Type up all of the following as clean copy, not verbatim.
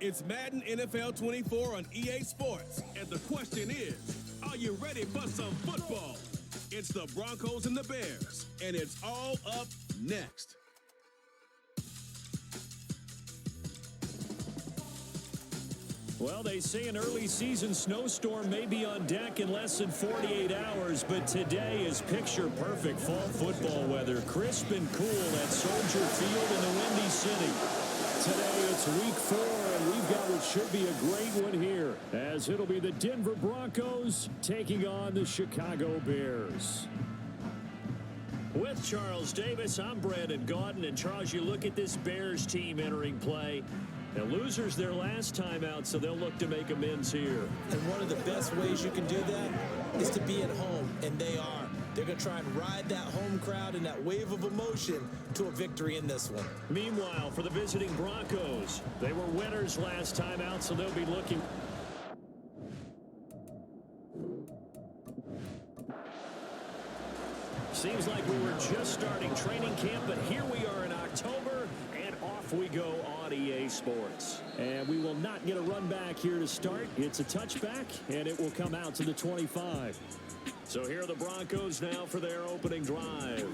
It's Madden NFL 24 on EA Sports. And the question is, are you ready for some football? It's the Broncos and the Bears, and it's all up next. Well, they say an early season snowstorm may be on deck in less than 48 hours, but today is picture-perfect fall football weather. Crisp and cool at Soldier Field in the Windy City. Today it's week 4, and we've got what should be a great one here, as it'll be the Denver Broncos taking on the Chicago Bears. With Charles Davis, I'm Brandon Gaudin, and Charles, you look at this Bears team entering play. Now, losers their last time out, so they'll look to make amends here. And one of the best ways you can do that is to be at home, and they are. They're going to try and ride that home crowd and that wave of emotion to a victory in this one. Meanwhile, for the visiting Broncos, they were winners last time out, so they'll be looking. Seems like we were just starting training camp, but here we are in October, and off we go on EA Sports. And we will not get a run back here to start. It's a touchback, and it will come out to the 25. So here are the Broncos now for their opening drive.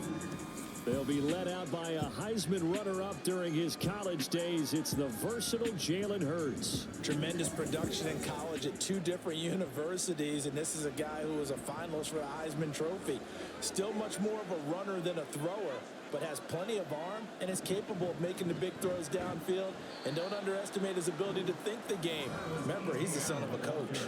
They'll be led out by a Heisman runner-up during his college days. It's the versatile Jalen Hurts. Tremendous production in college at 2 different universities, and this is a guy who was a finalist for the Heisman Trophy. Still much more of a runner than a thrower, but has plenty of arm and is capable of making the big throws downfield. And don't underestimate his ability to think the game. Remember, he's the son of a coach.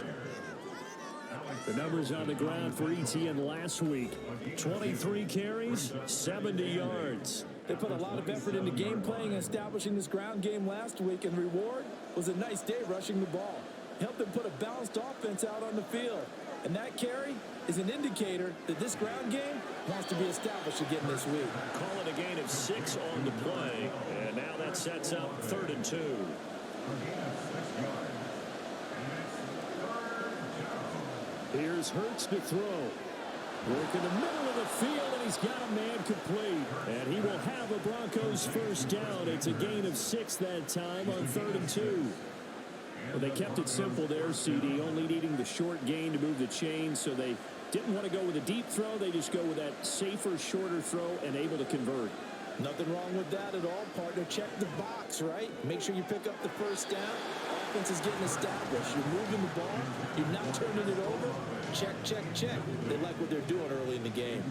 The numbers on the ground for ETN last week. 23 carries, 70 yards. They put a lot of effort into game playing and establishing this ground game last week, and reward was a nice day rushing the ball. Helped them put a balanced offense out on the field. And that carry is an indicator that this ground game wants to be established again this week. Call it a gain of 6 on the play, and now that sets up 3rd and 2. Here's Hurts to throw. Work in the middle of the field, and he's got a man complete. And he will have a Broncos first down. It's a gain of 6 that time on 3rd and 2. Well, they kept it simple there, CD, only needing the short gain to move the chains, so they didn't want to go with a deep throw. They just go with that safer, shorter throw and able to convert. Nothing wrong with that at all, partner. Check the box, right? Make sure you pick up the first down. Offense is getting established. You're moving the ball. You're not turning it over. Check, check, check. They like what they're doing early in the game.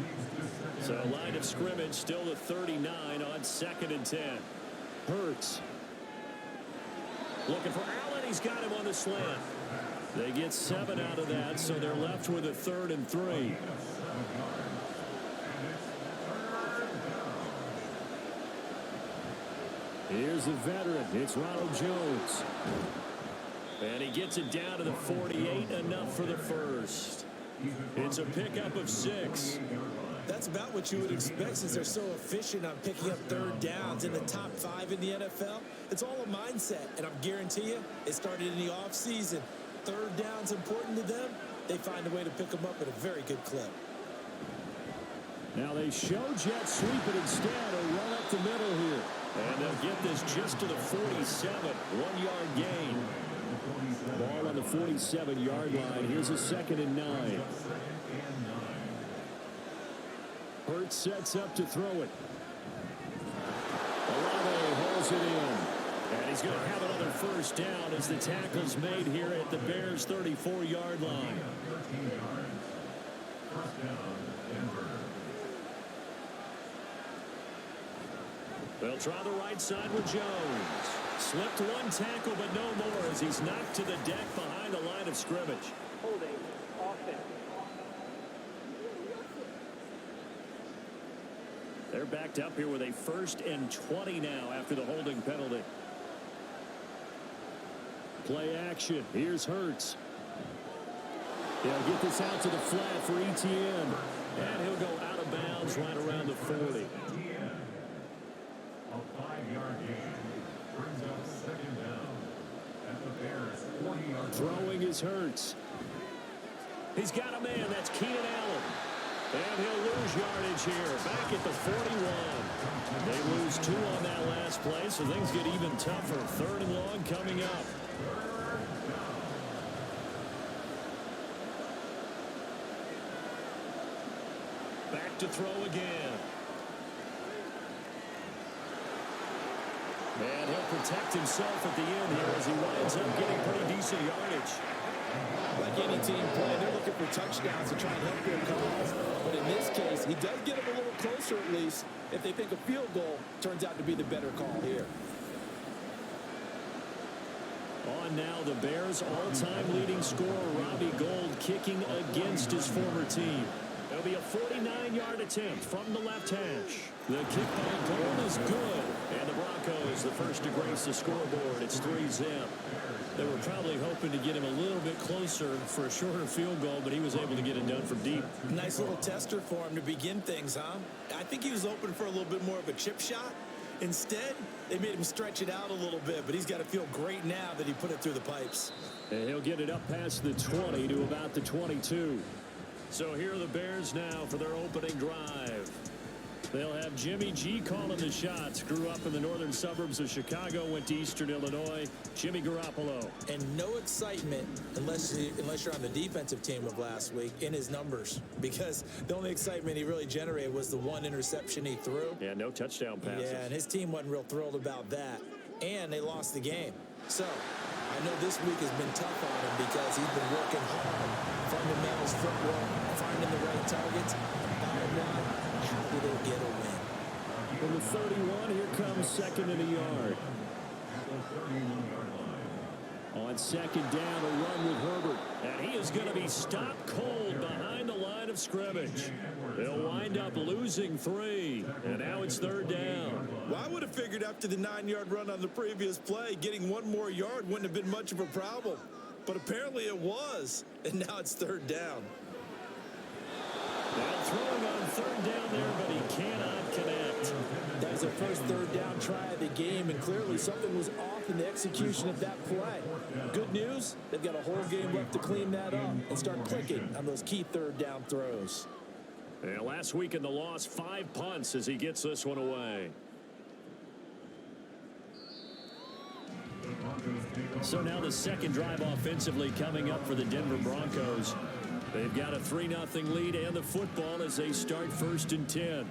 So line of scrimmage still the 39 on 2nd and 10. Hurts. Looking for Allen. He's got him on the slant. They get 7 out of that, so they're left with a 3rd and 3. Here's the veteran. It's Ronald Jones. And he gets it down to the 48, enough for the first. It's a pickup of 6. That's about what you would expect since they're so efficient on picking up 3rd downs in the top 5 in the NFL. It's all a mindset, and I'm guarantee you it started in the offseason. 3rd down's important to them. They find a way to pick them up at a very good clip. Now they show jet sweep, but instead a run up the middle here. And they'll get this just to the 47, 1-yard gain. Ball on the 47-yard line. Here's a 2nd and 9. Hurts sets up to throw it. Olave holds it in. And he's going to have another first down as the tackle's made here at the Bears' 34-yard line. They'll try the right side with Jones. Slipped 1 tackle, but no more as he's knocked to the deck behind the line of scrimmage. Holding. Offense. They're backed up here with a 1st and 20 now after the holding penalty. Play action. Here's Hurts. He'll get this out to the flat for ETN. And he'll go out of bounds right around the 40. A 5-yard gain brings up 2nd down at the Bears' 40-yard line. Throwing is Hurts. He's got a man. That's Keenan Allen. And he'll lose yardage here, back at the 41. They lose 2 on that last play, so things get even tougher. 3rd and long coming up. Back to throw again. And he'll protect himself at the end here as he winds up getting pretty decent yardage. Like any team playing, they're looking for touchdowns to try and help their cause. But in this case, he does get them a little closer at least if they think a field goal turns out to be the better call here. On now, the Bears' all-time leading scorer, Robbie Gould, kicking against his former team. It'll be a 49-yard attempt from the left hash. The kick by Gould is good. And the Broncos, the first to grace the scoreboard. It's 3-zip. They were probably hoping to get him a little bit closer for a shorter field goal, but he was able to get it done from deep. Nice little tester for him to begin things, huh? I think he was open for a little bit more of a chip shot. Instead, they made him stretch it out a little bit, but he's got to feel great now that he put it through the pipes. And he'll get it up past the 20 to about the 22. So here are the Bears now for their opening drive. They'll have Jimmy G calling the shots. Grew up in the northern suburbs of Chicago, went to Eastern Illinois. Jimmy Garoppolo. And no excitement unless you're on the defensive team of last week in his numbers, because the only excitement he really generated was the 1 interception he threw. Yeah, no touchdown passes. Yeah, and his team wasn't real thrilled about that. And they lost the game. So I know this week has been tough on him because he's been working hard. Fundamentals, footwork, finding the right targets. Bottom line, how do they get a win? From the 31, here comes 2nd and a yard. On 2nd down, a run with Herbert. And he is going to be stopped cold behind the line of scrimmage. They'll wind up losing 3. And now it's 3rd down. Well, I would have figured after the 9-yard run on the previous play, getting 1 more yard wouldn't have been much of a problem. But apparently it was. And now it's 3rd down. Now throwing on 3rd down there, but he cannot connect. That was the first 3rd down try of the game, and clearly something was off in the execution of that play. Good news, they've got a whole game left to clean that up and start clicking on those key 3rd down throws. And last week in the loss, 5 punts as he gets this one away. So now the 2nd drive offensively coming up for the Denver Broncos. They've got a 3-0 lead and the football as they start 1st and 10.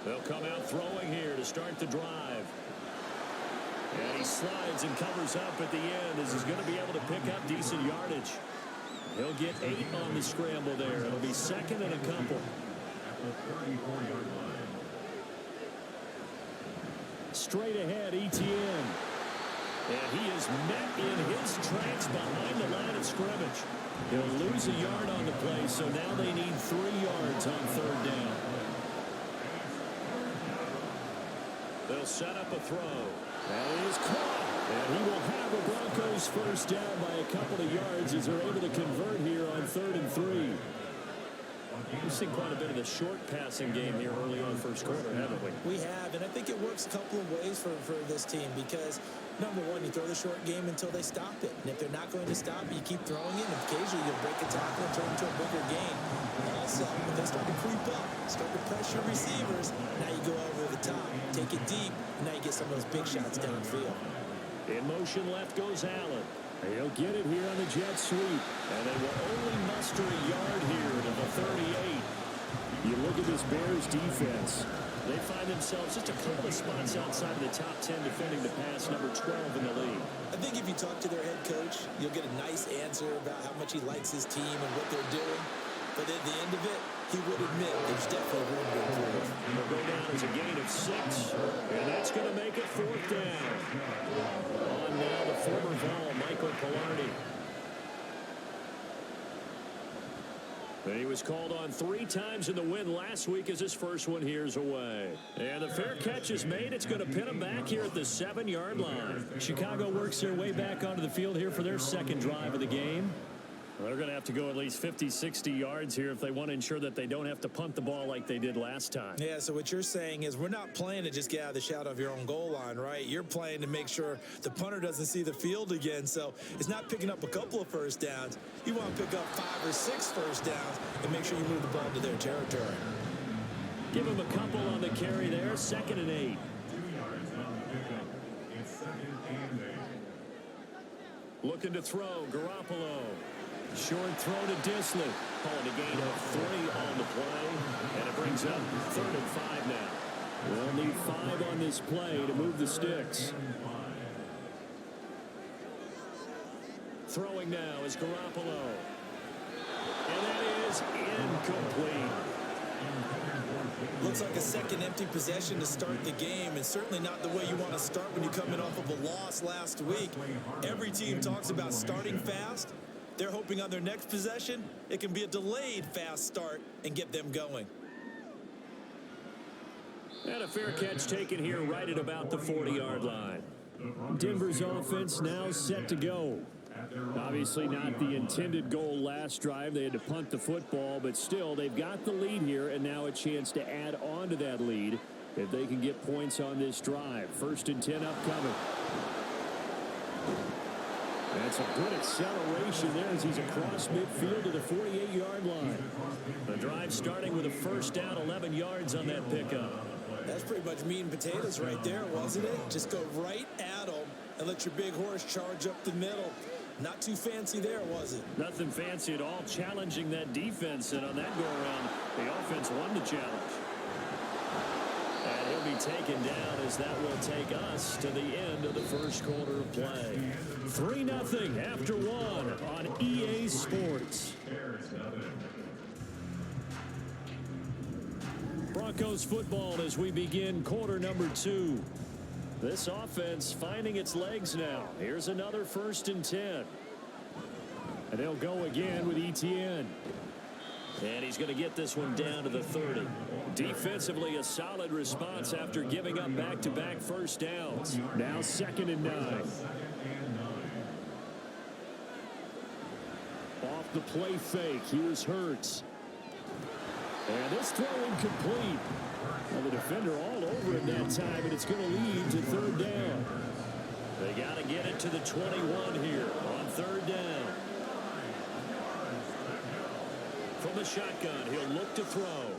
They'll come out throwing here to start the drive. And he slides and covers up at the end as he's going to be able to pick up decent yardage. He'll get 8 on the scramble there. It'll be 2nd and a couple. Straight ahead, ETN. And he is met in his tracks behind the line of scrimmage. He'll lose a yard on the play, so now they need 3 yards on 3rd down. They'll set up a throw. And it is caught. And he will have a Broncos 1st down by a couple of yards as they're able to convert here on 3rd and 3. We've seen quite a bit of the short passing game here early on 1st quarter, haven't we? We have, and I think it works a couple of ways for this team because, number one, you throw the short game until they stop it. And if they're not going to stop it, you keep throwing it, and occasionally you'll break a tackle and turn it into a bigger game. Also, if they start to creep up, start to pressure receivers, now you go over the top, take it deep, and now you get some of those big shots downfield. In motion left goes Allen. He'll get it here on the jet sweep. And they will only muster a yard here to the 38. You look at this Bears defense. They find themselves just a couple of spots outside of the top 10 defending the pass, number 12 in the league. I think if you talk to their head coach, you'll get a nice answer about how much he likes his team and what they're doing. But at the end of it, he would admit there's definitely room to improve. They'll go down as a gain of 6, and that's going to make it 4th down. On now, the former Vol, Michael Pilardi. He was called on 3 times in the win last week as his first one here's away. And the fair catch is made. It's going to pin him back here at the 7-yard line. Chicago works their way back onto the field here for their 2nd drive of the game. They're going to have to go at least 50, 60 yards here if they want to ensure that they don't have to punt the ball like they did last time. Yeah, so what you're saying is we're not playing to just get out of the shadow of your own goal line, right? You're playing to make sure the punter doesn't see the field again. So it's not picking up a couple of first downs. You want to pick up 5 or 6 first downs and make sure you move the ball to their territory. Give them a couple on the carry there. 2nd and 8. 2 yards on the pickup. It's 2nd and 8. Looking to throw. Garoppolo. Short throw to Disley. Calling a gain of 3 on the play. And it brings up 3rd and 5 now. We'll need 5 on this play to move the sticks. Throwing now is Garoppolo. And that is incomplete. Looks like a second empty possession to start the game, and certainly not the way you want to start when you're coming off of a loss last week. Every team talks about starting fast. They're hoping on their next possession, it can be a delayed fast start and get them going. And a fair catch taken here right at about the 40-yard line. Denver's offense now set to go. Obviously not the intended goal last drive. They had to punt the football, but still they've got the lead here and now a chance to add on to that lead if they can get points on this drive. 1st and 10 upcoming. That's a good acceleration there as he's across midfield to the 48-yard line. The drive starting with a first down, 11 yards on that pickup. That's pretty much meat and potatoes right there, wasn't it? Just go right at them and let your big horse charge up the middle. Not too fancy there, was it? Nothing fancy at all, challenging that defense, and on that go-around, the offense won the challenge. And he'll be taken down as that will take us to the end of the first quarter of play. 3-0 after 1 on EA Sports. Broncos football as we begin quarter number 2. This offense finding its legs now. Here's another 1st and 10. And they'll go again with Etienne. And he's going to get this one down to the 30. Defensively, a solid response after giving up back-to-back first downs. Now 2nd and 9. Off the play fake, here's Hurts. And this throw incomplete. Well, the defender all over him that time, and it's going to lead to 3rd down. They got to get it to the 21 here on 3rd down. From the shotgun, he'll look to throw.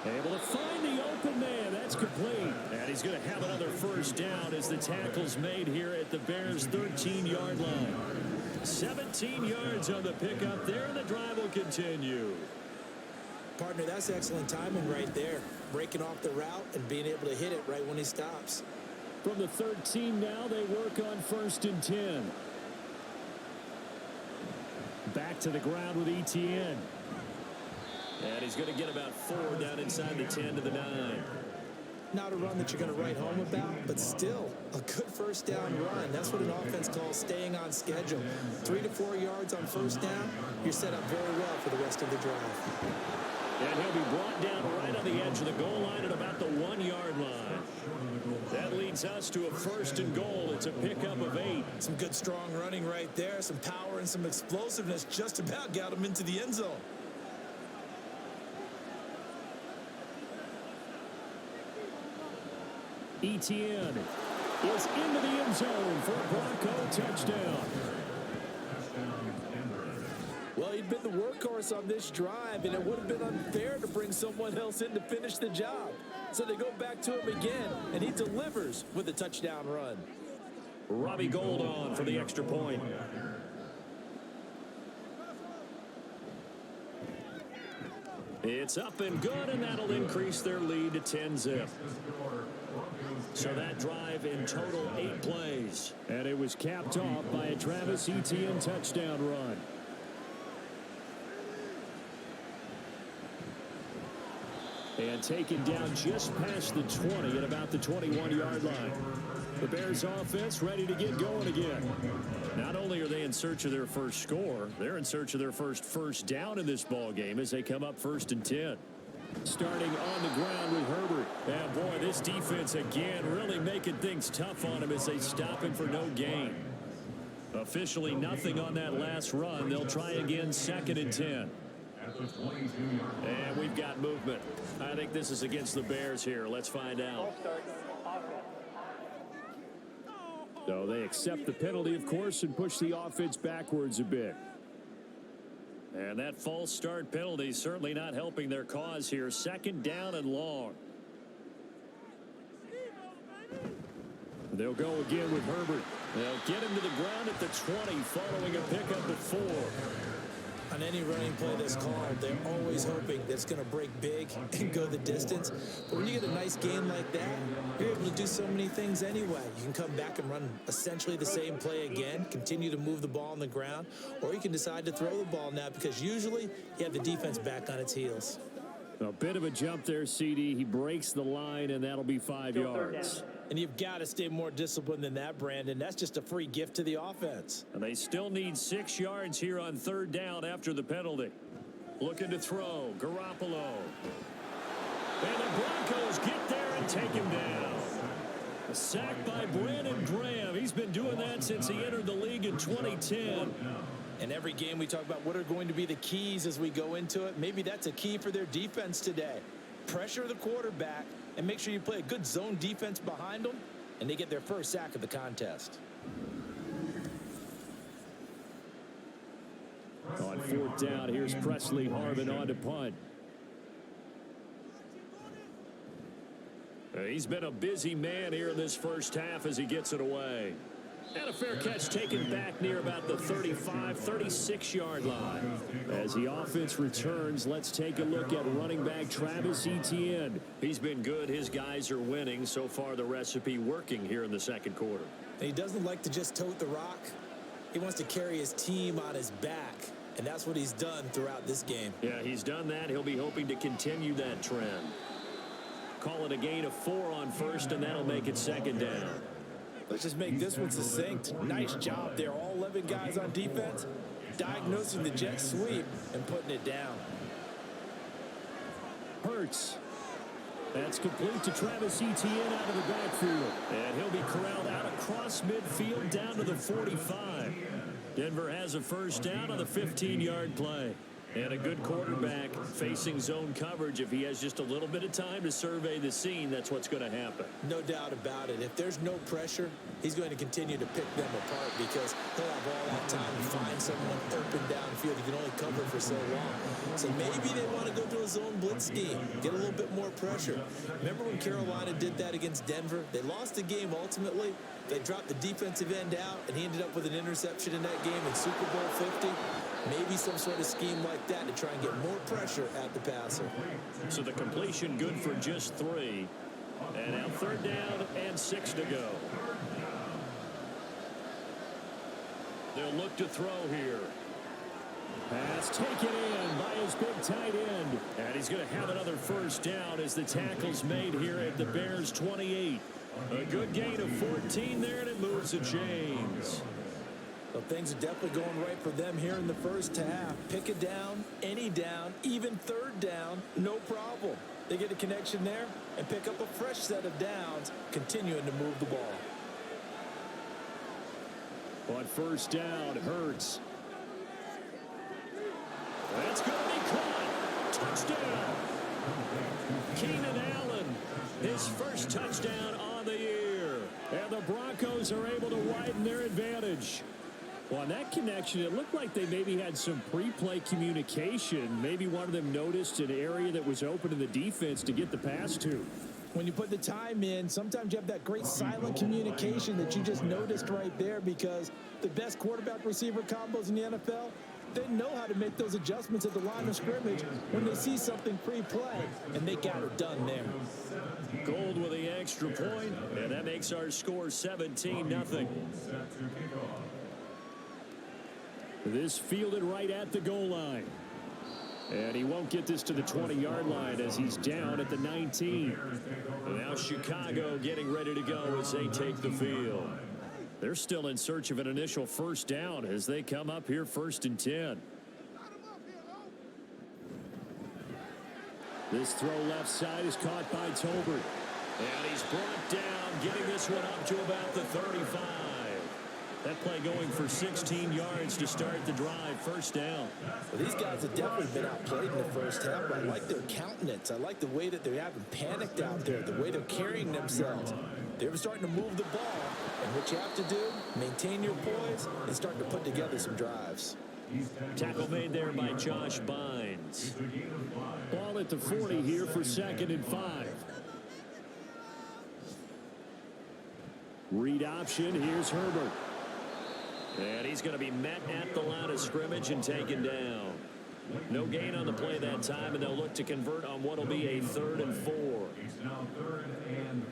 Able to find the open man. That's complete. And he's going to have another first down as the tackle's made here at the Bears' 13-yard line. 17 yards on the pickup there, and the drive will continue. Partner, that's excellent timing right there. Breaking off the route and being able to hit it right when he stops. From the 13 now, they work on 1st and 10. Back to the ground with Etienne. And he's going to get about 4 down inside the 10 to the 9. Not a run that you're going to write home about, but still a good first down run. That's what an offense calls staying on schedule. 3 to 4 yards on first down, you're set up very well for the rest of the drive. And he'll be brought down right on the edge of the goal line at about the 1-yard line. That leads us to a 1st and goal. It's a pickup of 8. Some good strong running right there. Some power and some explosiveness just about got him into the end zone. Etienne is into the end zone for a Bronco touchdown. Well, he'd been the workhorse on this drive, and it would have been unfair to bring someone else in to finish the job. So they go back to him again, and he delivers with a touchdown run. Robbie Gould on for the extra point. It's up and good, and that'll increase their lead to 10-zip. So that drive in total 8 plays. And it was capped off by a Travis Etienne touchdown run. And taken down just past the 20 at about the 21-yard line. The Bears offense ready to get going again. Not only are they in search of their first score, they're in search of their first down in this ball game as they come up 1st and 10. Starting on the ground with Herbert. And boy, this defense again really making things tough on him as they stop him for no gain. Officially nothing on that last run. They'll try again, 2nd and 10. And we've got movement. I think this is against the Bears here. Let's find out. So they accept the penalty, of course, and push the offense backwards a bit. And that false start penalty certainly not helping their cause here. 2nd down and long. They'll go again with Herbert. They'll get him to the ground at the 20 following a pickup at 4. On any running play that's called, they're always hoping that it's going to break big and go the distance. But when you get a nice game like that, you're able to do so many things anyway. You can come back and run essentially the same play again, continue to move the ball on the ground, or you can decide to throw the ball now because usually you have the defense back on its heels. A bit of a jump there, CD. He breaks the line, and that'll be 5 yards. And you've got to stay more disciplined than that, Brandon. That's just a free gift to the offense. And they still need 6 yards here on 3rd down after the penalty. Looking to throw. Garoppolo. And the Broncos get there and take him down. A sack by Brandon Graham. He's been doing that since he entered the league in 2010. In every game we talk about what are going to be the keys as we go into it. Maybe that's a key for their defense today. Pressure the quarterback and make sure you play a good zone defense behind them, and they get their first sack of the contest. On 4th down, here's Presley Harvin on to punt. He's been a busy man here in this first half as he gets it away. And a fair catch taken back near about the 35, 36-yard line. As the offense returns, let's take a look at running back Travis Etienne. He's been good. His guys are winning. So far, the recipe working here in the 2nd quarter. And he doesn't like to just tote the rock. He wants to carry his team on his back, and that's what he's done throughout this game. Yeah, he's done that. He'll be hoping to continue that trend. Call it a gain of 4 on 1st, and that'll make it 2nd down. Let's just make this one succinct. Nice job there. All 11 guys on defense diagnosing the jet sweep and putting it down. Hurts. That's complete to Travis Etienne out of the backfield. And he'll be corralled out across midfield down to the 45. Denver has a 1st down on the 15-yard play. And a good quarterback facing zone coverage. If he has just a little bit of time to survey the scene, that's what's going to happen. No doubt about it. If there's no pressure, he's going to continue to pick them apart because he'll have all that time to find someone open downfield. He can only cover for so long. So maybe they want to go to a zone blitz scheme, get a little bit more pressure. Remember when Carolina did that against Denver? They lost the game ultimately. They dropped the defensive end out, and he ended up with an interception in that game in Super Bowl 50. Maybe some sort of scheme like that to try and get more pressure at the passer. So the completion good for just 3. And now 3rd down and 6 to go. They'll look to throw here. Pass taken in by his big tight end. And he's going to have another 1st down as the tackle's made here at the Bears 28. A good gain of 14 there, and it moves the chains. Well, things are definitely going right for them here in the first half. Pick it down, any down, even 3rd down, no problem. They get a connection there and pick up a fresh set of downs, continuing to move the ball. On 1st down, Hurts. That's going to be caught. Touchdown. Keenan Allen, his first touchdown on the year. And the Broncos are able to widen their advantage. Well, on that connection, it looked like they maybe had some pre-play communication. Maybe one of them noticed an area that was open in the defense to get the pass to. When you put the time in, sometimes you have that great silent communication that you just noticed right there because the best quarterback-receiver combos in the NFL, they know how to make those adjustments at the line of scrimmage when they see something pre-play, and they got it done there. Gold with the extra point, and that makes our score 17-0. This fielded right at the goal line. And he won't get this to the 20-yard line as he's down at the 19. Now Chicago getting ready to go as they take the field. They're still in search of an initial 1st down as they come up here 1st and 10. This throw left side is caught by Tolbert. And he's brought down, getting this one up to about the 35. That play going for 16 yards to start the drive. First down. Well, these guys have definitely been outplayed in the first half, but I like their countenance. I like the way that they haven't panicked out there, the way they're carrying themselves. They're starting to move the ball, and what you have to do, maintain your poise and start to put together some drives. Tackle made there by Josh Bynes. Ball at the 40 here for 2nd and 5. Read option. Here's Herbert. And he's going to be met at the line of scrimmage and taken down. No gain on the play that time, and they'll look to convert on what will be a 3rd and 4. It's now 3rd and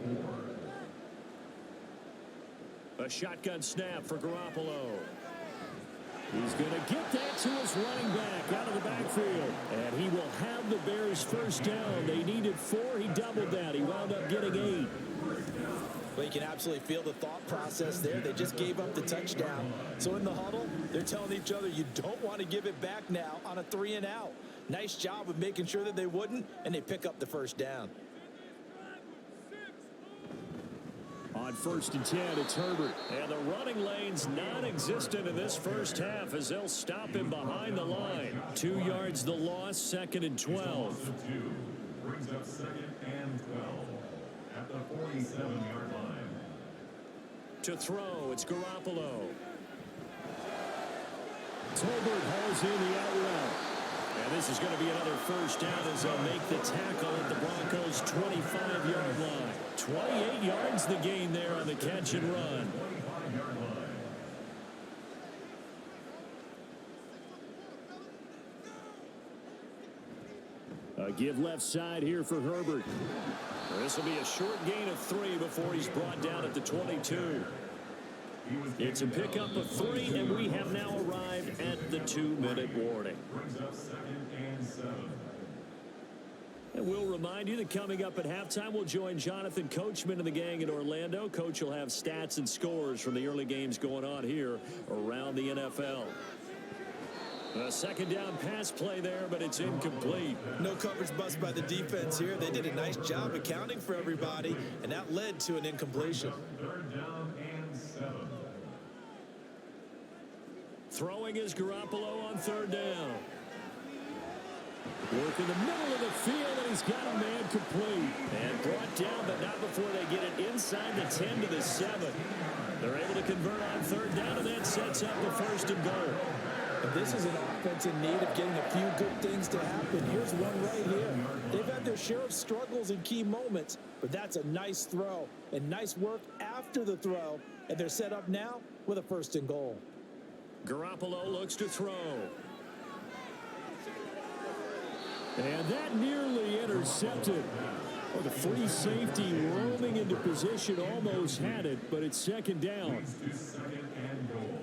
4. A shotgun snap for Garoppolo. He's going to get that to his running back out of the backfield. And he will have the Bears first down. They needed 4. He doubled that. He wound up getting 8. Well, you can absolutely feel the thought process there. They just gave up the touchdown. So in the huddle, they're telling each other, you don't want to give it back now on a 3 and out. Nice job of making sure that they wouldn't, and they pick up the first down. On 1st and 10, it's Herbert. And the running lane's non-existent in this first half as they'll stop him behind the line. 2 yards the loss, 2nd and 12. Brings up 2nd and 12 at the 47-yard line. To throw, it's Garoppolo. Tolbert hauls in the out route. And this is going to be another first down as they'll make the tackle at the Broncos' 25-yard line. 28 yards the gain there on the catch and run. A give left side here for Herbert. This will be a short gain of 3 before he's brought down at the 22. It's a pickup of 3, and we have now arrived at the 2-minute warning. Brings up 2nd and 7. And we'll remind you that coming up at halftime, we'll join Jonathan Coachman and the gang in Orlando. Coach will have stats and scores from the early games going on here around the NFL. A 2nd down pass play there, but it's incomplete. No coverage bust by the defense here. They did a nice job accounting for everybody, and that led to an incompletion. 3rd down and 7. Throwing is Garoppolo on 3rd down. Work in the middle of the field, and he's got a man complete. And brought down, but not before they get it inside the 10 to the 7. They're able to convert on 3rd down, and that sets up the 1st and goal. And this is an offense in need of getting a few good things to happen. Here's one right here. They've had their share of struggles in key moments, but that's a nice throw and nice work after the throw. And they're set up now with a 1st and goal. Garoppolo looks to throw. And that nearly intercepted. Oh, the free safety roaming into position almost had it, but it's 2nd down. 2nd and goal.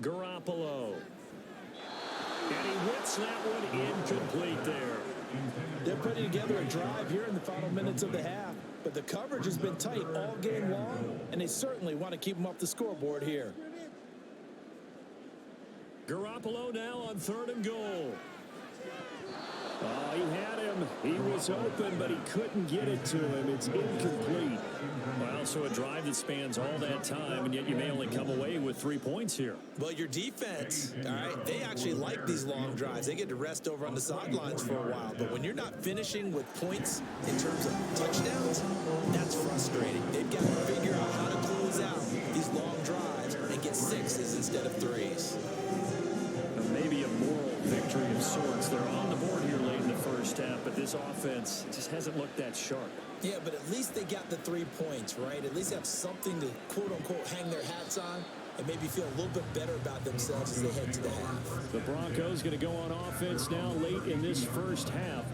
Garoppolo. And he whips that one incomplete there. They're putting together a drive here in the final minutes of the half, but the coverage has been tight all game long, and they certainly want to keep them off the scoreboard here. Garoppolo now on 3rd and goal. Oh, he had him. He was open, but he couldn't get it to him. It's incomplete. Well, so a drive that spans all that time, and yet you may only come away with 3 points here. Well, your defense, all right, they actually like these long drives. They get to rest over on the sidelines for a while. But when you're not finishing with points in terms of touchdowns, that's frustrating. They've got to figure out how to close out these long drives and get 6s instead of 3s. Maybe a moral victory of sorts. They're on the board here late in the first half, but this offense just hasn't looked that sharp. Yeah, but at least they got the 3 points, right? At least they have something to, quote-unquote, hang their hats on and maybe feel a little bit better about themselves as they head to the half. The Broncos going to go on offense now late in this first half.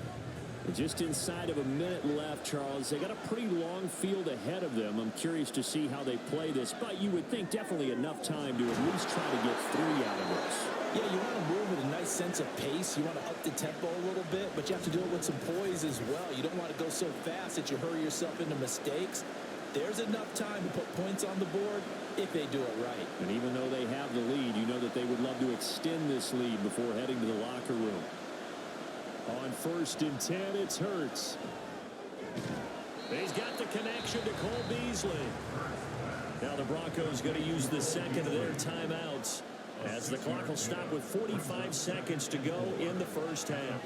Just inside of a minute left, Charles. They got a pretty long field ahead of them. I'm curious to see how they play this, but you would think definitely enough time to at least try to get 3 out of this. Yeah, you want to move with a nice sense of pace. You want to up the tempo a little bit, but you have to do it with some poise as well. You don't want to go so fast that you hurry yourself into mistakes. There's enough time to put points on the board if they do it right. And even though they have the lead, you know that they would love to extend this lead before heading to the locker room. On 1st and 10, it's Hurts. He's got the connection to Cole Beasley. Now the Broncos going to use the second of their timeouts as the clock will stop with 45 seconds to go in the first half.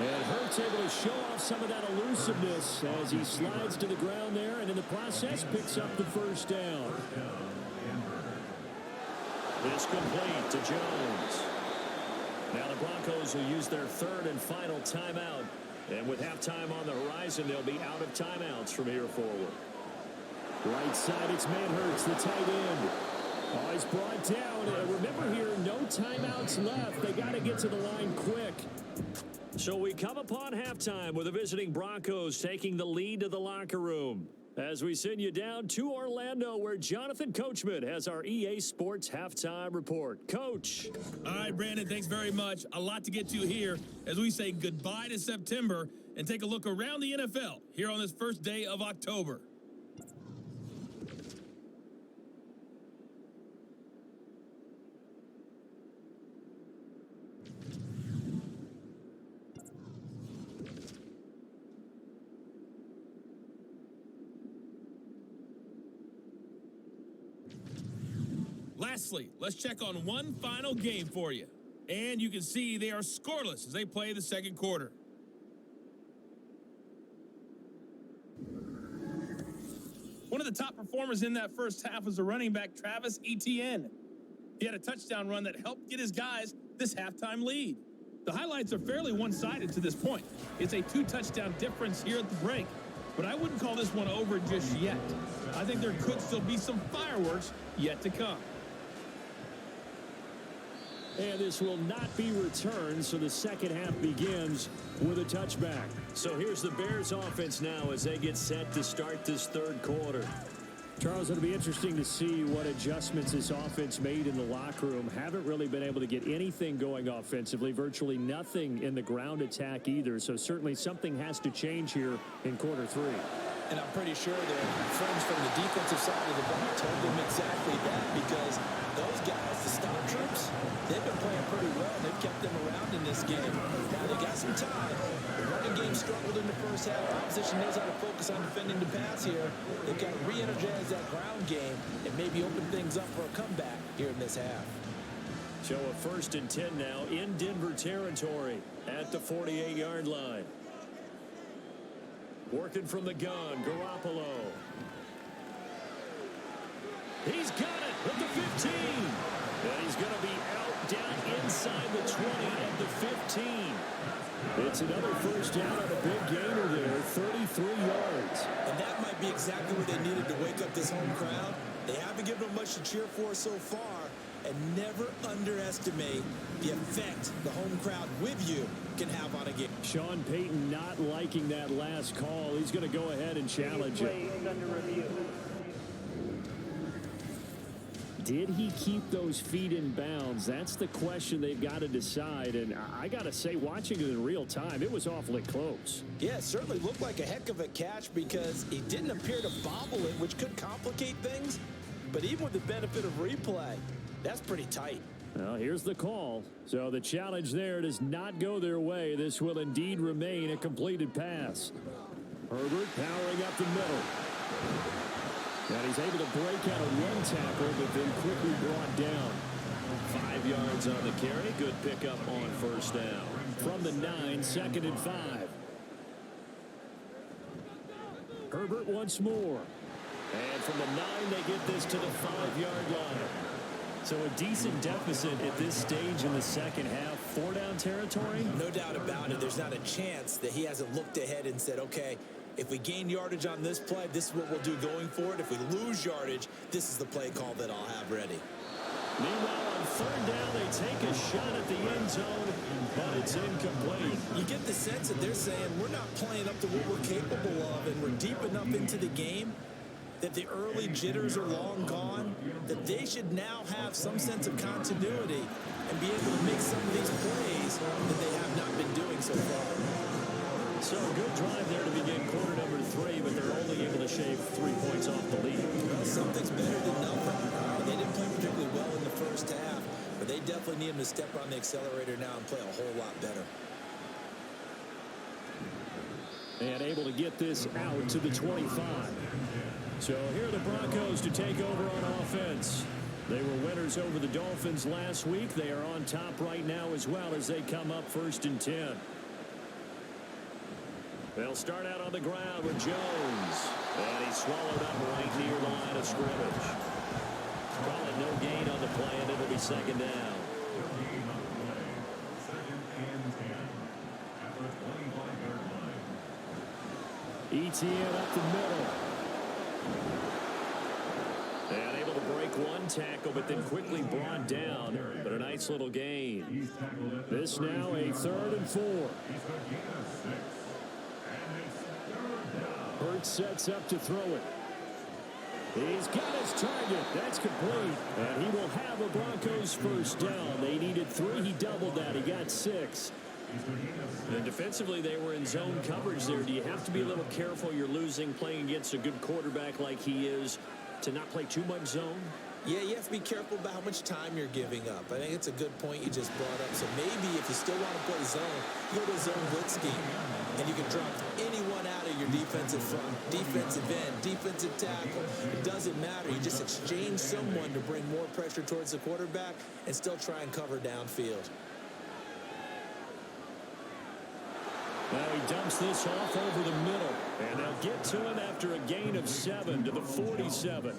And Hurts able to show off some of that elusiveness as he slides to the ground there and in the process picks up the first down. It's complete to Jones. Now the Broncos will use their third and final timeout. And with halftime on the horizon, they'll be out of timeouts from here forward. Right side, it's Hurts, the tight end. Oh, he's brought down. Remember here, no timeouts left. They got to get to the line quick. So we come upon halftime with the visiting Broncos taking the lead to the locker room. As we send you down to Orlando, where Jonathan Coachman has our EA Sports halftime report. Coach. All right, Brandon, thanks very much. A lot to get to here as we say goodbye to September and take a look around the NFL here on this first day of October. Lastly, let's check on one final game for you. And you can see they are scoreless as they play the second quarter. One of the top performers in that first half was the running back Travis Etienne. He had a touchdown run that helped get his guys this halftime lead. The highlights are fairly one-sided to this point. It's a 2-touchdown difference here at the break, but I wouldn't call this one over just yet. I think there could still be some fireworks yet to come. And this will not be returned, so the second half begins with a touchback. So here's the Bears offense now as they get set to start this third quarter. Charles, it'll be interesting to see what adjustments this offense made in the locker room. Haven't really been able to get anything going offensively, virtually nothing in the ground attack either. So certainly something has to change here in quarter three. And I'm pretty sure their friends from the defensive side of the ball told them exactly that, because those guys, the Star Troops, they've been playing pretty well. They've kept them around in this game. Now they got some time. The running game struggled in the first half. The opposition knows how to focus on defending the pass here. They've got to re-energize that ground game and maybe open things up for a comeback here in this half. So a 1st and 10 now in Denver territory at the 48-yard line. Working from the gun, Garoppolo. He's got it at the 15. And he's going to be out down inside the 20 at the 15. It's another first down on a big gainer there, 33 yards. And that might be exactly what they needed to wake up this home crowd. They haven't given them much to cheer for so far. And never underestimate the effect the home crowd with you can have on a game. Sean Payton not liking that last call. He's going to go ahead and challenge it. Under review. Did he keep those feet in bounds? That's the question they've got to decide. And I got to say, watching it in real time, it was awfully close. Yeah, it certainly looked like a heck of a catch because he didn't appear to bobble it, which could complicate things. But even with the benefit of replay, that's pretty tight. Well, here's the call. So the challenge there does not go their way. This will indeed remain a completed pass. Herbert powering up the middle. And he's able to break out a run tackle, but then quickly brought down. 5 yards on the carry. Good pickup on first down. From the 9, 2nd and 5. Herbert once more. And from the 9, they get this to the 5-yard line. So a decent deficit at this stage in the second half. 4-down territory? No doubt about it. There's not a chance that he hasn't looked ahead and said, okay, if we gain yardage on this play, this is what we'll do going forward. If we lose yardage, this is the play call that I'll have ready. Meanwhile, on 3rd down, they take a shot at the end zone, but it's incomplete. You get the sense that they're saying we're not playing up to what we're capable of, and we're deep enough into the game that the early jitters are long gone, that they should now have some sense of continuity and be able to make some of these plays that they have not been doing so far. So a good drive there to begin quarter number 3, but they're only able to shave 3 points off the lead. Well, something's better than nothing. They didn't play particularly well in the first half, but they definitely need them to step on the accelerator now and play a whole lot better. And able to get this out to the 25. So here are the Broncos to take over on offense. They were winners over the Dolphins last week. They are on top right now as well as they come up 1st and 10. They'll start out on the ground with Jones. And he's swallowed up right near the line of scrimmage. Call it no gain on the play, and it'll be 2nd down. ETN up the middle. And able to break one tackle, but then quickly brought down. But a nice little gain. This now a 3rd and 4. Hurts sets up to throw it. He's got his target. That's complete. And he will have a Broncos 1st down. They needed 3. He doubled that. He got 6. And defensively, they were in zone coverage there. Do you have to be a little careful? You're losing playing against a good quarterback like he is to not play too much zone? Yeah, you have to be careful about how much time you're giving up. I think it's a good point you just brought up. So maybe if you still want to play zone, you go to a zone blitz scheme. And you can drop anyone out of your defensive front, defensive end, defensive tackle. It doesn't matter. You just exchange someone to bring more pressure towards the quarterback and still try and cover downfield. Now he dumps this off over the middle. And they'll get to him after a gain of 7 to the 47.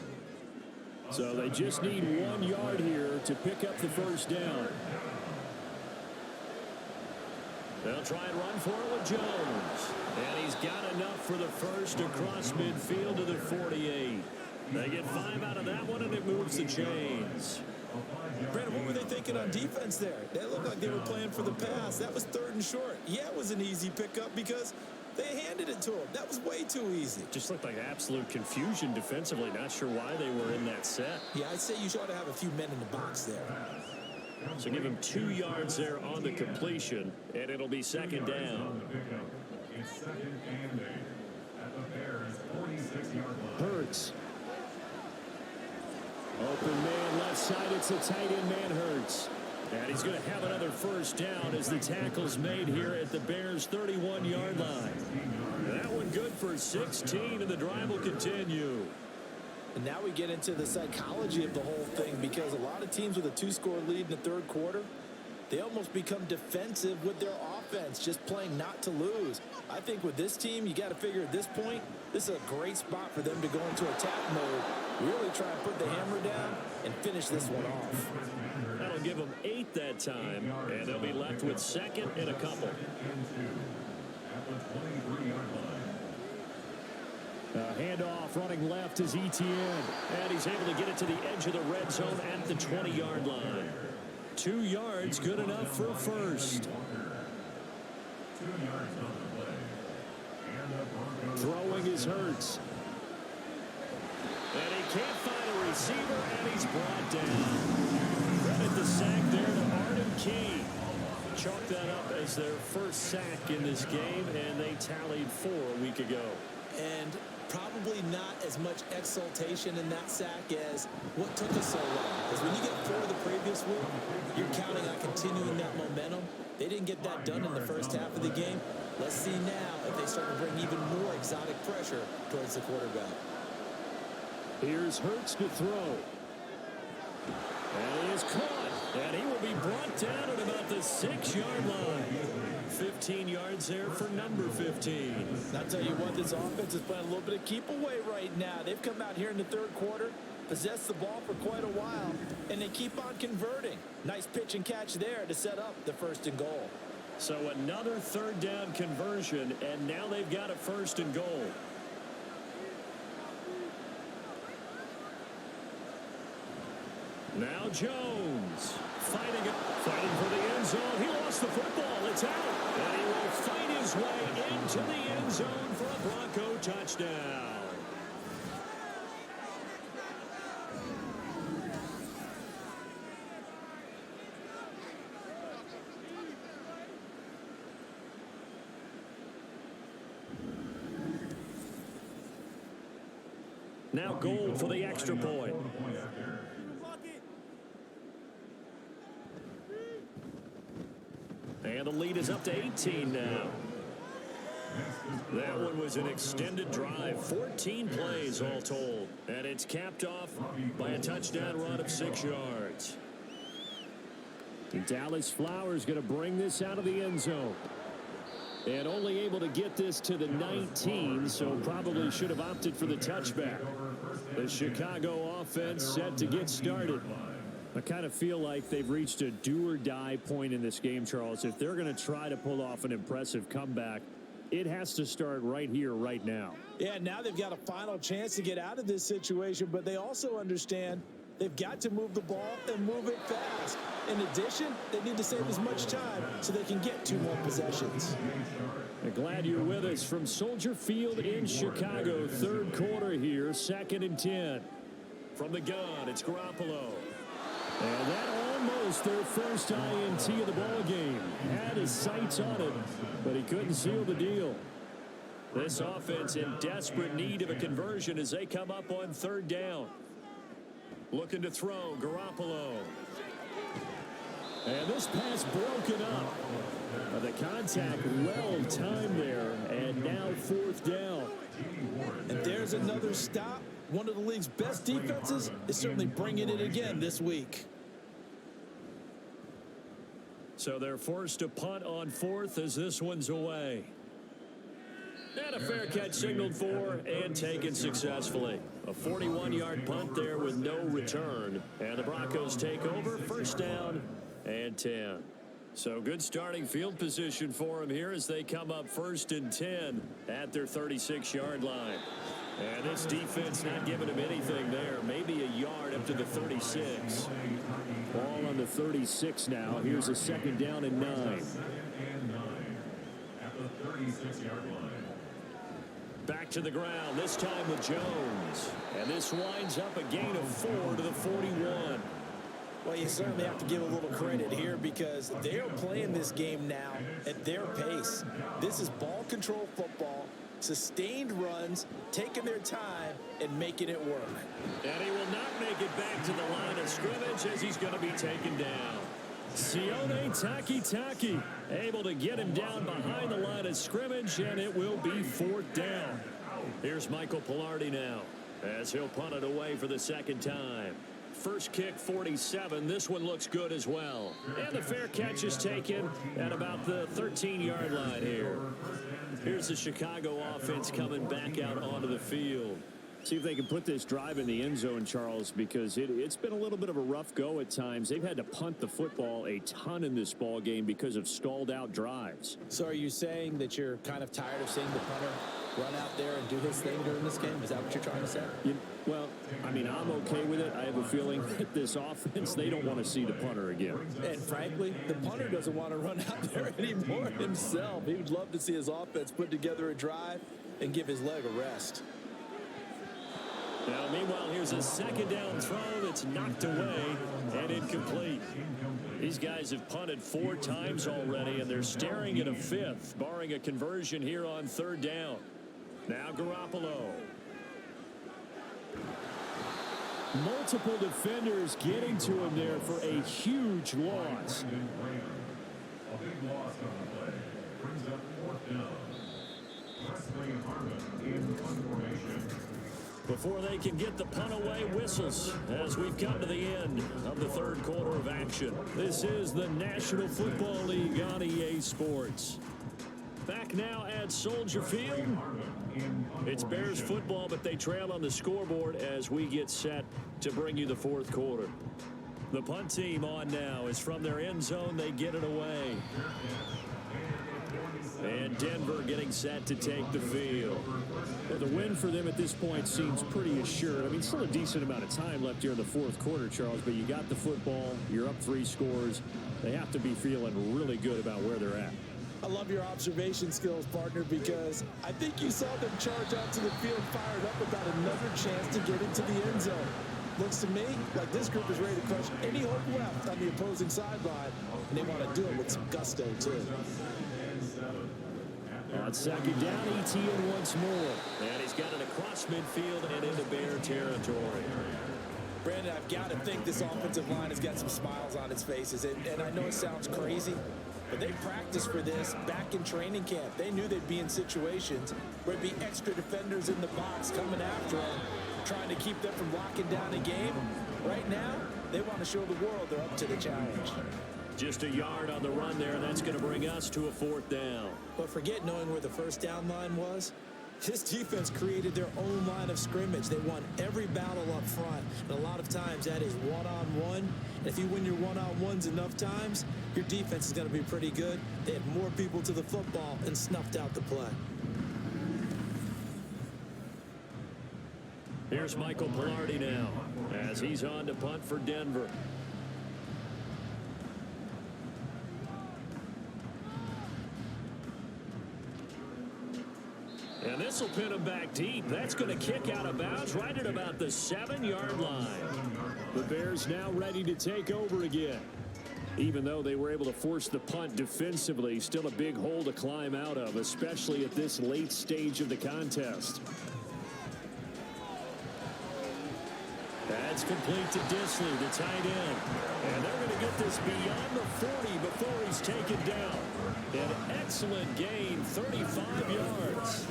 So they just need 1 yard here to pick up the 1st down. They'll try and run for it with Jones. And he's got enough for the 1st across midfield to the 48. They get 5 out of that one, and it moves the chains. Brandon, what were they thinking on defense there? They looked like they were playing for the pass. That was 3rd and short. Yeah, it was an easy pickup because they handed it to him. That was way too easy. Just looked like absolute confusion defensively. Not sure why they were in that set. Yeah, I'd say you ought to have a few men in the box there. So give him 2 yards there on the completion, and it'll be 2nd down. It's 2nd and 8 at the Bears' 46-yard line. Hurts. Open man left side. It's a tight end man, Hurts. And he's going to have another 1st down as the tackle's made here at the Bears' 31-yard line. That one good for 16, and the drive will continue. And now we get into the psychology of the whole thing, because a lot of teams with a 2-score lead in the 3rd quarter, they almost become defensive with their offense, just playing not to lose. I think with this team, you got to figure at this point, this is a great spot for them to go into attack mode, really try and put the hammer down and finish this one off. That'll give them 8 that time, and they'll be left with 2nd and a couple. Handoff running left is ETN, and he's able to get it to the edge of the red zone at the 20-yard line. 2 yards, good enough for a 1st. Throwing is Hurts. And he can't find a receiver, and he's brought down. Credit the sack there to Arden Key. Chalked that up as their 1st sack in this game, and they tallied 4 a week ago. And probably not as much exultation in that sack as what took us so long. Because when you get 4 the previous week, you're counting on continuing that momentum. They didn't get that done in the 1st half of the game. Let's see now if they start to bring even more exotic pressure towards the quarterback. Here's Hurts to throw. And he is caught. And he will be brought down at about the 6-yard line. 15 yards there for number 15. I'll tell you what, this offense is playing a little bit of keep away right now. They've come out here in the 3rd quarter, possessed the ball for quite a while, and they keep on converting. Nice pitch and catch there to set up the 1st and goal. So another 3rd down conversion, and now they've got a 1st and goal. Now Jones fighting for the end zone. He lost the football. It's out. And he will fight his way into the end zone for a Bronco touchdown. Now Gold for the extra point. And the lead is up to 18 now. That one was an extended drive, 14 plays all told, and it's capped off by a touchdown run of 6 yards. And Dallas Flowers going to bring this out of the end zone. And only able to get this to the 19, so probably should have opted for the touchback. The Chicago offense set to get started. I kind of feel like they've reached a do-or-die point in this game, Charles. If they're going to try to pull off an impressive comeback, it has to start right here, right now. Yeah, now they've got a final chance to get out of this situation, but they also understand they've got to move the ball and move it fast. In addition, they need to save as much time so they can get 2 more possessions. I'm glad you're with us from Soldier Field in Chicago. Third quarter here, 2nd and 10. From the gun, it's Garoppolo. And that almost their first INT of the ball game. Had his sights on it, but he couldn't seal the deal. This offense in desperate need of a conversion as they come up on 3rd down. Looking to throw, Garoppolo. And this pass broken up. The contact well timed there, and now 4th down. And there's another stop. One of the league's best defenses is certainly bringing it again this week. So they're forced to punt on 4th as this one's away. And a fair catch signaled for and taken successfully. A 41-yard punt there with no return. And the Broncos take over, 1st down and 10. So good starting field position for them here as they come up 1st and 10 at their 36-yard line. And this defense not giving them anything there. Maybe a yard up to the 36. Ball on the 36 now. Here's a 2nd down and 9. At the 36-yard line. Back to the ground, this time with Jones. And this winds up a gain of 4 to the 41. Well, you certainly have to give a little credit here because they are playing this game now at their pace. This is ball control football, sustained runs, taking their time and making it work. And he will not make it back to the line of scrimmage as he's going to be taken down. Sione Takitaki able to get him down behind the line of scrimmage, and it will be 4th down. Here's Michael Pilardi now as he'll punt it away for the 2nd time. First kick 47. This one looks good as well. And the fair catch is taken at about the 13-yard line here. Here's the Chicago offense coming back out onto the field. See if they can put this drive in the end zone, Charles, because it's been a little bit of a rough go at times. They've had to punt the football a ton in this ball game because of stalled out drives. So are you saying that you're kind of tired of seeing the punter run out there and do his thing during this game? Is that what you're trying to say? Well, I mean, I'm okay with it. I have a feeling that this offense, they don't want to see the punter again. And frankly, the punter doesn't want to run out there anymore himself. He would love to see his offense put together a drive and give his leg a rest. Now, meanwhile, here's a 2nd down throw that's knocked away and incomplete. These guys have punted 4 times already, and they're staring at a 5th, barring a conversion here on 3rd down. Now Garoppolo. Multiple defenders getting to him there for a huge loss. A big loss on the play. Brings up 4th down. Wesley Harmon in punt formation. Before they can get the punt away, whistles as we've come to the end of the 3rd quarter of action. This is the National Football League on EA Sports. Back now at Soldier Field. It's Bears football, but they trail on the scoreboard as we get set to bring you the 4th quarter. The punt team on now is from their end zone. They get it away. And Denver getting set to take the field. Well, the win for them at this point seems pretty assured. I mean, still a decent amount of time left here in the 4th quarter, Charles, but you got the football. You're up 3 scores. They have to be feeling really good about where they're at. I love your observation skills, partner, because I think you saw them charge out to the field fired up about another chance to get into the end zone. Looks to me like this group is ready to crush any hope left on the opposing sideline, and they want to do it with some gusto, too. On 2nd down, ETN once more. And he's got it across midfield and into Bear territory. Brandon, I've got to think this offensive line has got some smiles on its faces. And I know it sounds crazy, But they practiced for this back in training camp. They knew they'd be in situations where there'd be extra defenders in the box coming after them, trying to keep them from locking down a game. Right now, they want to show the world they're up to the challenge. Just a yard on the run there, and that's going to bring us to a 4th down. But forget knowing where the first down line was. This defense created their own line of scrimmage. They won every battle up front, and a lot of times that is one-on-one. And if you win your one-on-ones enough times, your defense is going to be pretty good. They had more people to the football and snuffed out the play. Here's Michael Pilardi now as he's on to punt for Denver. And this will pin him back deep. That's going to kick out of bounds right at about the 7-yard line. The Bears now ready to take over again. Even though they were able to force the punt defensively, still a big hole to climb out of, especially at this late stage of the contest. That's complete to Disley, the tight end. And they're going to get this beyond the 40 before he's taken down. An excellent gain, 35 yards.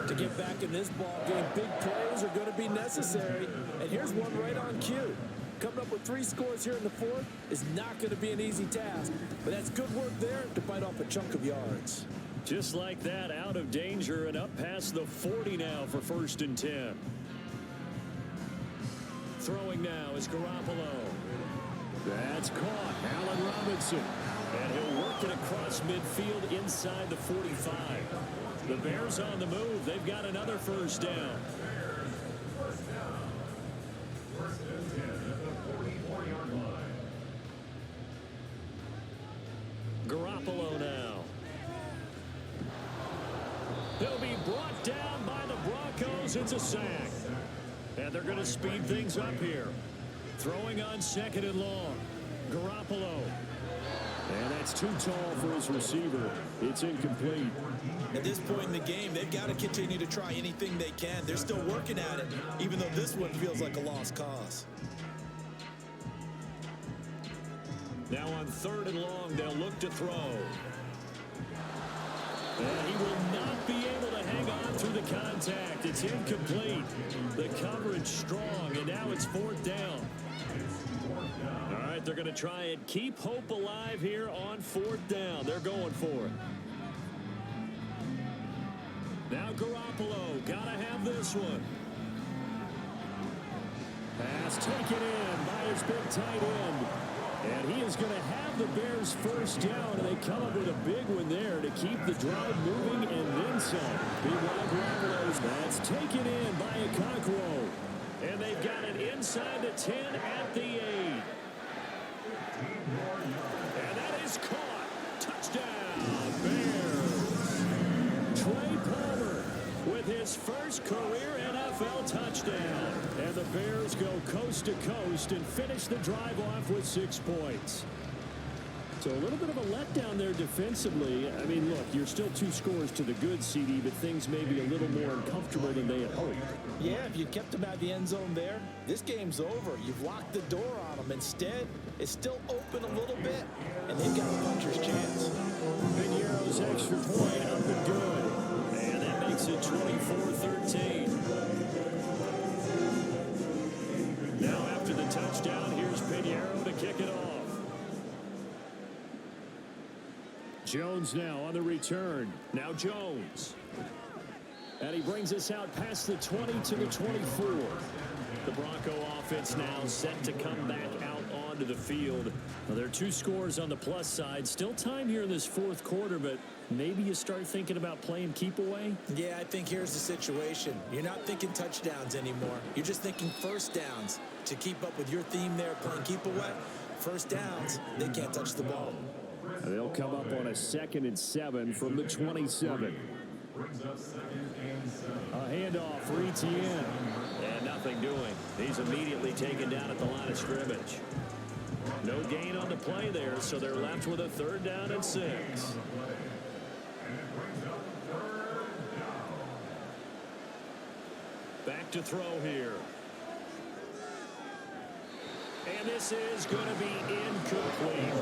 To get back in this ball game, big plays are going to be necessary. And here's one right on cue. Coming up with 3 scores here in the 4th is not going to be an easy task. But that's good work there to bite off a chunk of yards. Just like that, out of danger and up past the 40 now for 1st and 10. Throwing now is Garoppolo. That's caught. Allen Robinson. And he'll work it across midfield inside the 45. The Bears on the move. They've got another 1st down. First and 10 at the 44-yard line. Garoppolo now. He'll be brought down by the Broncos. It's a sack. And they're going to speed things up here. Throwing on 2nd and long. Garoppolo. And that's too tall for his receiver. It's incomplete. At this point in the game, they've got to continue to try anything they can. They're still working at it, even though this one feels like a lost cause. Now on 3rd and long, they'll look to throw. And he will not be able to hang on through the contact. It's incomplete. The coverage strong, and now it's 4th down. All right, they're going to try and keep hope alive here on 4th down. They're going for it. Now Garoppolo, got to have this one. Pass taken in by his big tight end. And he is going to have the Bears 1st down, and they come up with a big one there to keep the drive moving and then some. Meanwhile, Garoppolo's that's taken in by Okonkwo. And they've got it inside the 10 at the 8. And that is caught. Touchdown, Bears. Trey Palmer with his first career NFL touchdown. And the Bears go coast to coast and finish the drive off with 6 points. So a little bit of a letdown there defensively. I mean, look, you're still 2 scores to the good, CD, but things may be a little more uncomfortable than they had hoped. Yeah, if you kept them at the end zone there, this game's over. You've locked the door on them. Instead, it's still open a little bit, and they've got a puncher's chance. Piñeiro's extra point up and good. And that makes it 24-13. Now after the touchdown, here's Piñeiro to kick it off. Jones now on the return. Now Jones. And he brings us out past the 20 to the 24. The Bronco offense now set to come back out onto the field. Well, there are 2 scores on the plus side. Still time here in this 4th quarter, but maybe you start thinking about playing keep away? Yeah, I think here's the situation. You're not thinking touchdowns anymore. You're just thinking 1st downs. To keep up with your theme there, playing keep away, 1st downs, they can't touch the ball. They'll come up on a 2nd and 7 from the 27. A handoff for Etienne. And nothing doing. He's immediately taken down at the line of scrimmage. No gain on the play there, so they're left with a 3rd down and 6. Back to throw here. And this is going to be incomplete.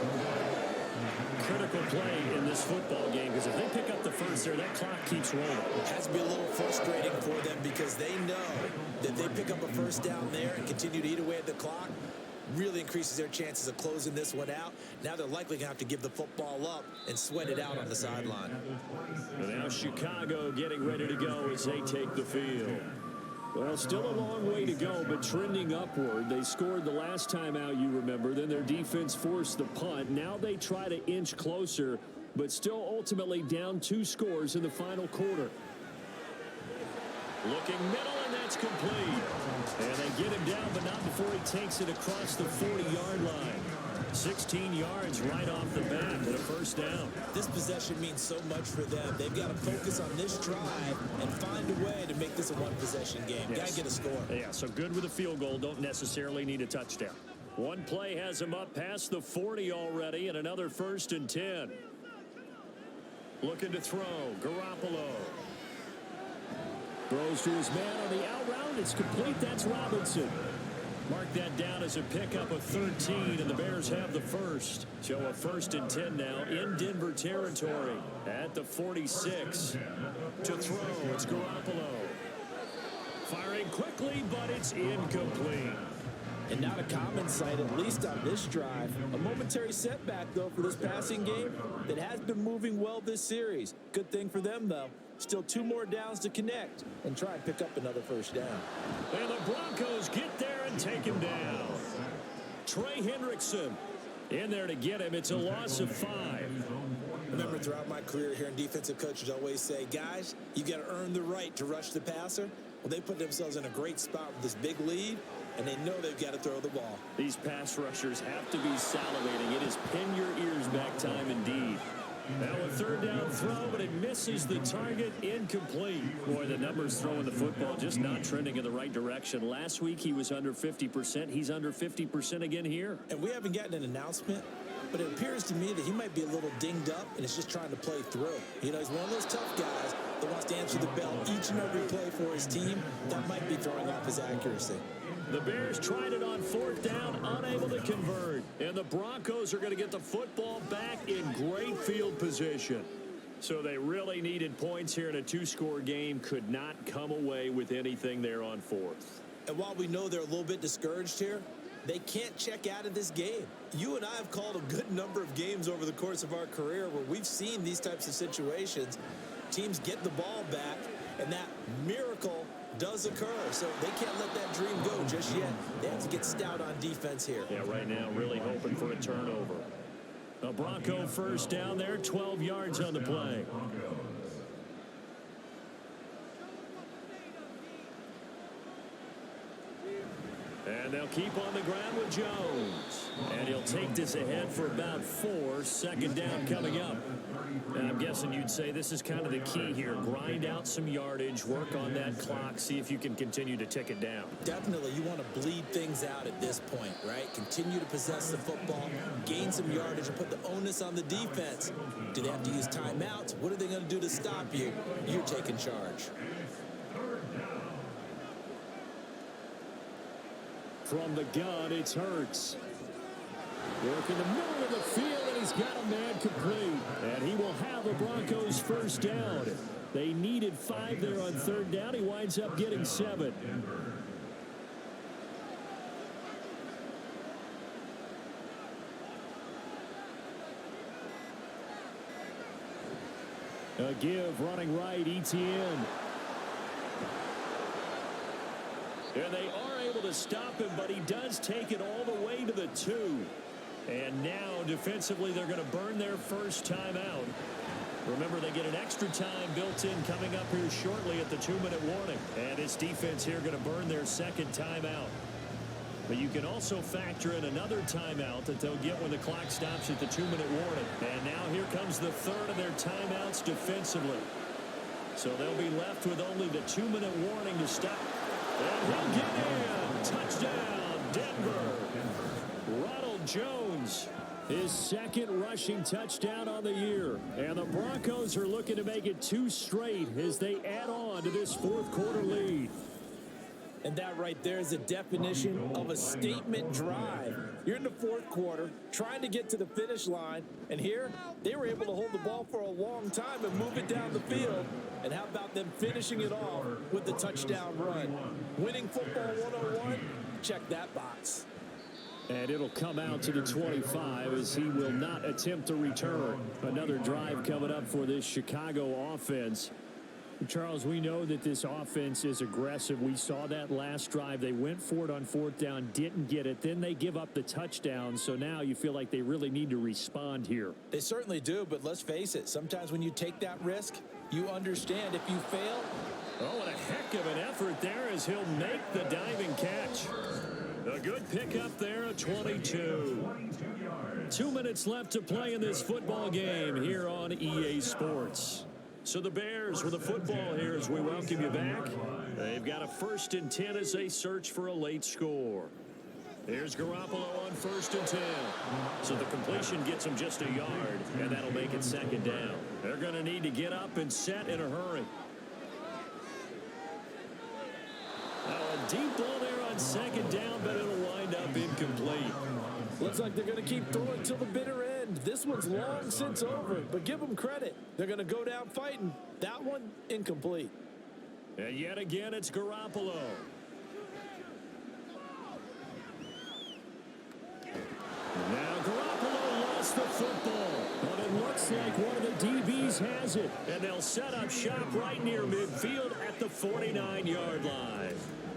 Critical play in this football game, because if they pick up the first there, that clock keeps rolling. It has to be a little frustrating for them because they know that they pick up a first down there and continue to eat away at the clock, really increases their chances of closing this one out. Now they're likely going to have to give the football up and sweat it out on the sideline. And now Chicago getting ready to go as they take the field. Well, still a long way to go, but trending upward. They scored the last time out, you remember. Then their defense forced the punt. Now they try to inch closer, but still ultimately down 2 scores in the final quarter. Looking middle, and that's complete. And they get him down, but not before he takes it across the 40-yard line. 16 yards right off the bat and a first down. This possession means so much for them. They've got to focus on this drive and find a way to make this a one-possession game. Yes. Got to get a score. Yeah, so good with a field goal. Don't necessarily need a touchdown. One play has him up past the 40 already, and another 1st and 10. Looking to throw. Garoppolo. Throws to his man on the out route. It's complete. That's Robinson. Mark that down as a pickup of 13, and the Bears have the first. So a 1st and 10 now in Denver territory at the 46. To throw, it's Garoppolo. Firing quickly, but it's incomplete. And not a common sight, at least on this drive. A momentary setback, though, for this passing game that has been moving well this series. Good thing for them, though. Still 2 more downs to connect and try and pick up another first down. And the Broncos get there and take him down. Trey Hendrickson in there to get him. It's a loss of 5. Remember, throughout my career here in defensive coaches always say, guys, you got to earn the right to rush the passer. Well, they put themselves in a great spot with this big lead, and they know they've got to throw the ball. These pass rushers have to be salivating. It is pin your ears back time indeed. Now a 3rd down throw, but it misses the target. Incomplete. Boy, the numbers throwing the football just not trending in the right direction. Last week he was under 50%. He's under 50% again here. And we haven't gotten an announcement, but it appears to me that he might be a little dinged up and is just trying to play through. You know, he's one of those tough guys that wants to answer the bell each and every play for his team. That might be throwing off his accuracy. The Bears tried it on 4th down, unable to convert. And the Broncos are going to get the football back in great field position. So they really needed points here in a 2-score game. Could not come away with anything there on 4th. And while we know they're a little bit discouraged here, they can't check out of this game. You and I have called a good number of games over the course of our career where we've seen these types of situations. Teams get the ball back, and that miracle does occur, so they can't let that dream go just yet. They have to get stout on defense here. Yeah, right now really hoping for a turnover. A Bronco first down there, 12 yards on the play. And they'll keep on the ground with Jones. And he'll take this ahead for about 4. 2nd down coming up. And I'm guessing you'd say this is kind of the key here. Grind out some yardage, work on that clock, see if you can continue to tick it down. Definitely, you want to bleed things out at this point, right? Continue to possess the football, gain some yardage, and put the onus on the defense. Do they have to use timeouts? What are they going to do to stop you? You're taking charge. From the gun, it's Hurts. Working the middle of the field, and he's got a man complete. And he will have the Broncos first down. They needed 5 there on 3rd down. He winds up getting 7. A give running right, ETN. And they are able to stop him, but he does take it all the way to the 2. And now, defensively, they're going to burn their first timeout. Remember, they get an extra time built in coming up here shortly at the 2-minute warning. And this defense here going to burn their 2nd timeout. But you can also factor in another timeout that they'll get when the clock stops at the 2-minute warning. And now here comes the 3rd of their timeouts defensively. So they'll be left with only the 2-minute warning to stop. And he'll get in. Touchdown, Denver. Ronald Jones, his 2nd rushing touchdown on the year. And the Broncos are looking to make it 2 straight as they add on to this 4th quarter lead. And that right there is a definition of a statement drive. You're in the fourth quarter, trying to get to the finish line, and here they were able to hold the ball for a long time and move it down the field. And how about them finishing it off with the touchdown run? Winning football 101, check that box. And it'll come out to the 25 as he will not attempt to return. Another drive coming up for this Chicago offense. Charles, we know that this offense is aggressive. We saw that last drive. They went for it on fourth down, didn't get it. Then they give up the touchdown. So now you feel like they really need to respond here. They certainly do, but let's face it. Sometimes when you take that risk, you understand if you fail. Oh, what a heck of an effort there as he'll make the diving catch. A good pickup there, a 22. 2 minutes left to play in this football game here on EA Sports. So the Bears with a football here as we welcome you back. They've got a 1st and 10 as they search for a late score. Here's Garoppolo on 1st and 10. So the completion gets him just a yard, and that'll make it 2nd down. They're going to need to get up and set in a hurry. A deep ball there on 2nd down, but it'll wind up incomplete. Looks like they're going to keep throwing till the bitter end. This one's long since over, but give them credit. They're going to go down fighting. That one, incomplete. And yet again, it's Garoppolo. Now Garoppolo lost the football, but it looks like one of the DBs has it. And they'll set up shop right near midfield at the 49-yard line.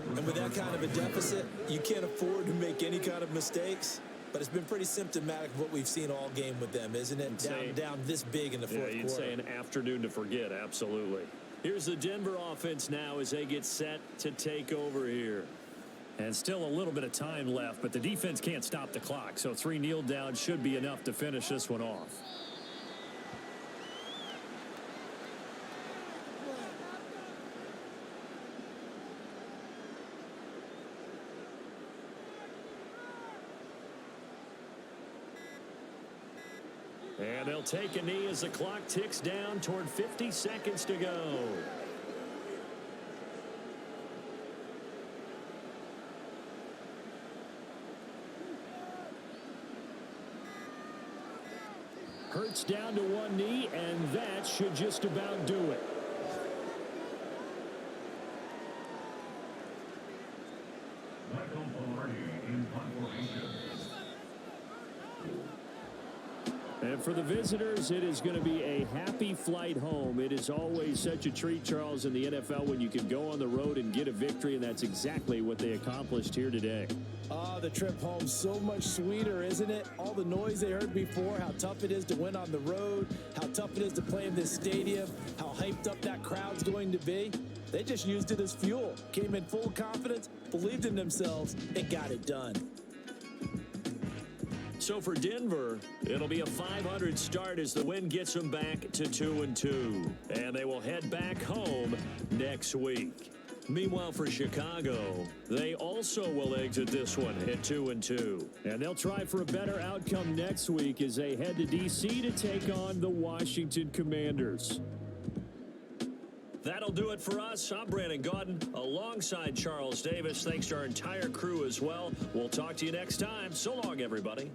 And with that kind of a deficit, you can't afford to make any kind of mistakes. But it's been pretty symptomatic of what we've seen all game with them, isn't it? Down this big in the fourth quarter. You'd say an afternoon to forget, absolutely. Here's the Denver offense now as they get set to take over here. And still a little bit of time left, but the defense can't stop the clock. So 3 kneel downs should be enough to finish this one off. And they'll take a knee as the clock ticks down toward 50 seconds to go. Hurts down to one knee, and that should just about do it. And for the visitors, it is going to be a happy flight home. It is always such a treat, Charles, in the NFL when you can go on the road and get a victory, and that's exactly what they accomplished here today. The trip home so much sweeter, isn't it? All the noise they heard before, how tough it is to win on the road, how tough it is to play in this stadium, how hyped up that crowd's going to be. They just used it as fuel, came in full confidence, believed in themselves, and got it done. So for Denver, it'll be a 500 start as the win gets them back to 2-2. And they will head back home next week. Meanwhile, for Chicago, they also will exit this one at 2-2. And they'll try for a better outcome next week as they head to D.C. to take on the Washington Commanders. That'll do it for us. I'm Brandon Gaudin alongside Charles Davis. Thanks to our entire crew as well. We'll talk to you next time. So long, everybody.